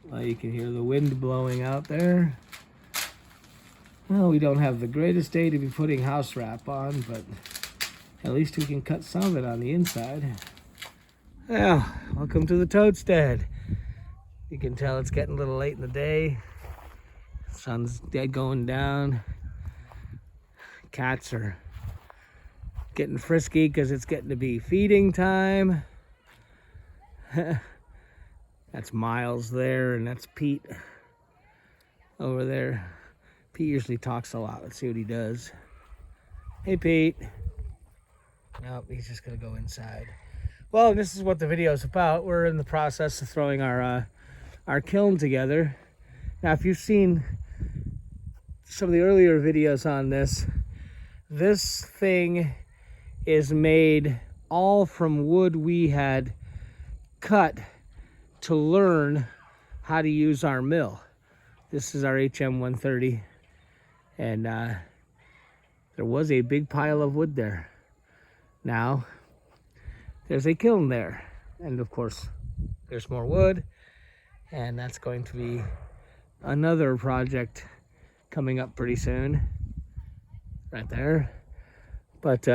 Well, you can hear the wind blowing out there. Well, we don't have the greatest day to be putting house wrap on, but at least we can cut some of it on the inside. Well, welcome to the toadstead. You can tell it's getting a little late in the day. Sun's dead going down. Cats are getting frisky because it's getting to be feeding time. That's Miles there, and that's Pete over there. Pete usually talks a lot. Let's see what he does. Hey, Pete. Nope, he's just gonna go inside. Well, this is what the video is about. We're in the process of throwing our kiln together. Now, if you've seen some of the earlier videos on this thing is made all from wood we had cut to learn how to use our mill. This is our HM 130, and there was a big pile of wood there. Now there's a kiln there, and of course there's more wood, and that's going to be another project coming up pretty soon right there. But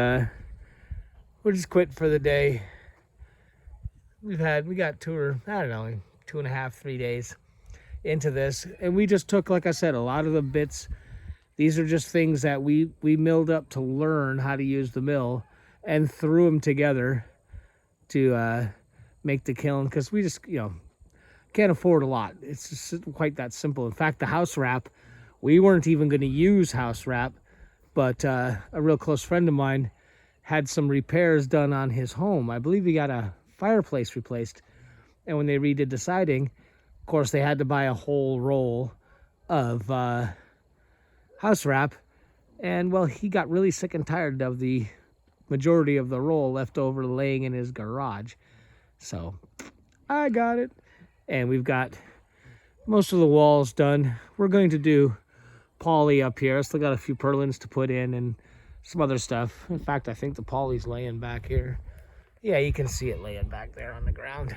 we're just quitting for the day. We got 2.5, 3 days into this, and we just took, like I said, a lot of the bits. These are just things that we milled up to learn how to use the mill, and threw them together to make the kiln, because we just can't afford a lot. It's just quite that simple. In fact, the house wrap, we weren't even going to use house wrap, but a real close friend of mine had some repairs done on his home. I believe he got a fireplace replaced, and when they redid the siding, of course they had to buy a whole roll of house wrap, and well, he got really sick and tired of the majority of the roll left over laying in his garage. So I got it, and we've got most of the walls done. We're going to do poly up here. I still got a few purlins to put in and some other stuff. In fact, I think the poly's laying back here. Yeah, you can see it laying back there on the ground.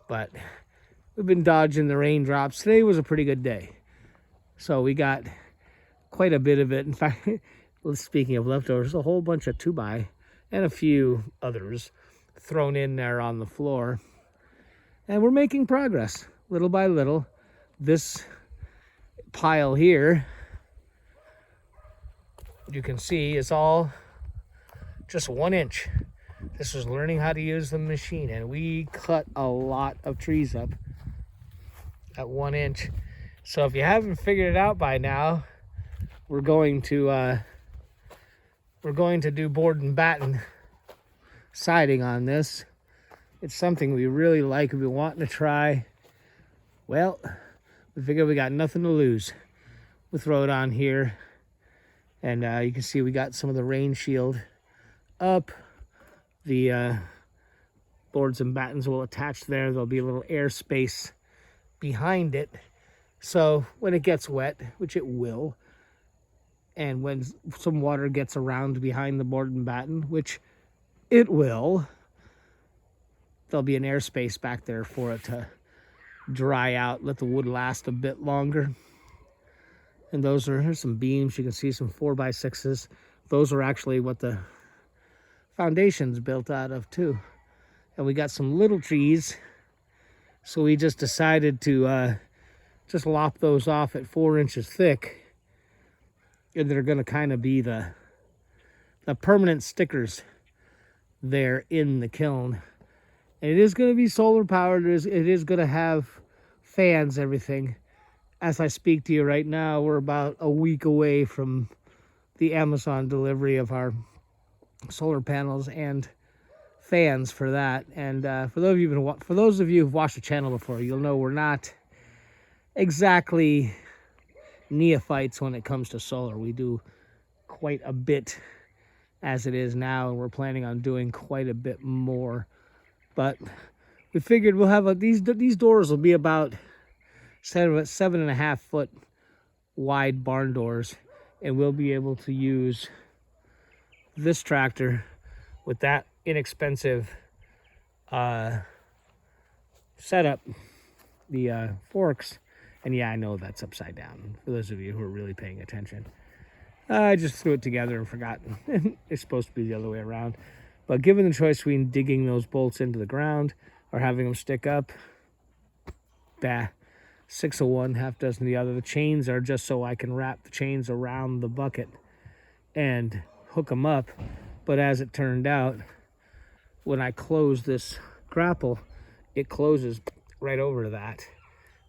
But we've been dodging the raindrops. Today was a pretty good day, so we got quite a bit of it. In fact, speaking of leftovers, a whole bunch of 2x and a few others thrown in there on the floor. And we're making progress little by little. This pile here, you can see, is all just 1 inch. This was learning how to use the machine, and we cut a lot of trees up at 1 inch. So if you haven't figured it out by now, we're going to do board and batten siding on this. It's something we really like. We've been wanting to try. Well, we figure we got nothing to lose. We'll throw it on here, and you can see we got some of the rain shield up. The boards and battens will attach there. There'll be a little air space behind it, so when it gets wet, which it will, and when some water gets around behind the board and batten, which it will, there'll be an airspace back there for it to dry out, let the wood last a bit longer. And here's some beams. You can see some 4x6s. Those are actually what the foundation's built out of too. And we got some little trees, so we just decided to just lop those off at 4 inches thick. And they're going to kind of be the permanent stickers there in the kiln. And it is going to be solar powered. It is going to have fans, everything. As I speak to you right now, we're about a week away from the Amazon delivery of our solar panels and fans for that. And for those of you who've watched the channel before, you'll know we're not exactly neophytes when it comes to solar. We do quite a bit as it is now, and we're planning on doing quite a bit more. But we figured we'll have these doors will be about 7.5 foot wide barn doors, and we'll be able to use this tractor with that inexpensive setup forks. And yeah, I know that's upside down for those of you who are really paying attention. I just threw it together and forgot. It's supposed to be the other way around. But given the choice between digging those bolts into the ground or having them stick up, 6 of one, half dozen the other. The chains are just so I can wrap the chains around the bucket and hook them up. But as it turned out, when I close this grapple, it closes right over that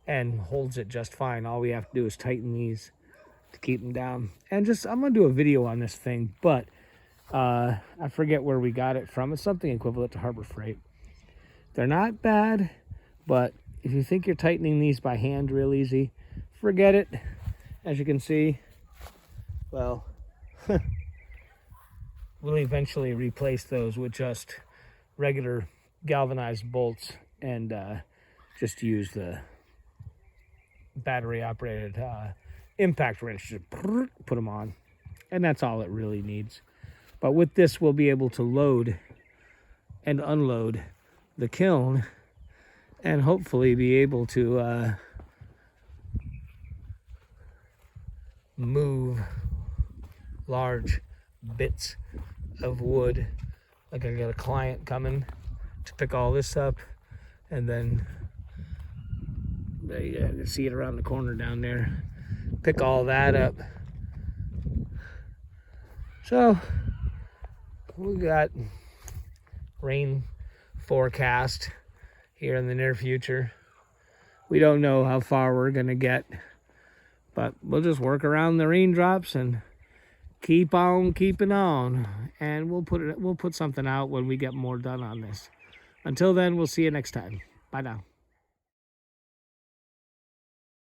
and holds it just fine. All we have to do is tighten these to keep them down. And I'm gonna do a video on this thing, but I forget where we got it from. It's something equivalent to Harbor Freight. They're not bad, but if you think you're tightening these by hand real easy, forget it. As you can see, well, we'll eventually replace those with just regular galvanized bolts and just use the battery operated impact wrench to put them on. And that's all it really needs. But with this, we'll be able to load and unload the kiln and hopefully be able to move large bits of wood. Like I got a client coming to pick all this up, and then you can see it around the corner down there. Pick all that up. So we got rain forecast here in the near future. We don't know how far we're gonna get, but we'll just work around the raindrops and keep on keeping on. And we'll put something out when we get more done on this. Until then, we'll see you next time. Bye now.